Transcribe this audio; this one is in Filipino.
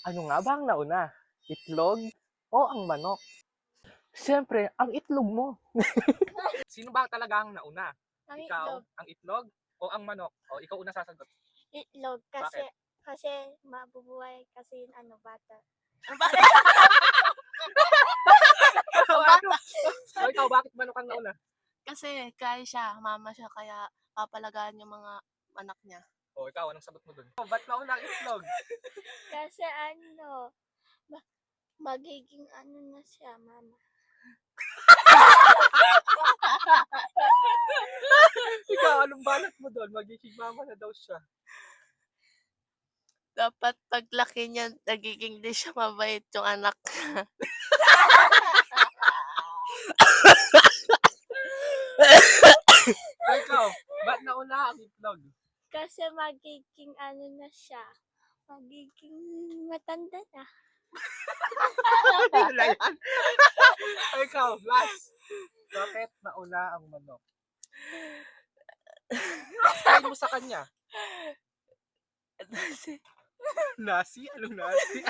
Ano nga ba ang nauna? Itlog o ang manok? Siyempre, ang itlog mo. Sino ba talaga ang nauna? Ang Ikaw, itlog. ang itlog o ang manok? O ikaw una sasagot. Itlog kasi Bakit? kasi mabubuhay kasi yung bata. O ikaw, bakit manok ang nauna? Kasi kaya siya, mama siya, kaya papalagaan yung mga anak niya. O ikaw, anong sagot mo dun? Ba't nauna ang itlog? Kasi magiging na siya, mama. Ikaw, anong balak mo doon? Magiging mama na daw siya. Dapat paglaki niya, nagiging di siya mabait yung anak. O ikaw, ba't nauna ang itlog? Kasi magiging na siya. Magiging matanda na. Wala yan. O ikaw, last. Bakit nauna ang manok? Explain mo sa kanya. Kasi Nasi? Anong nasi?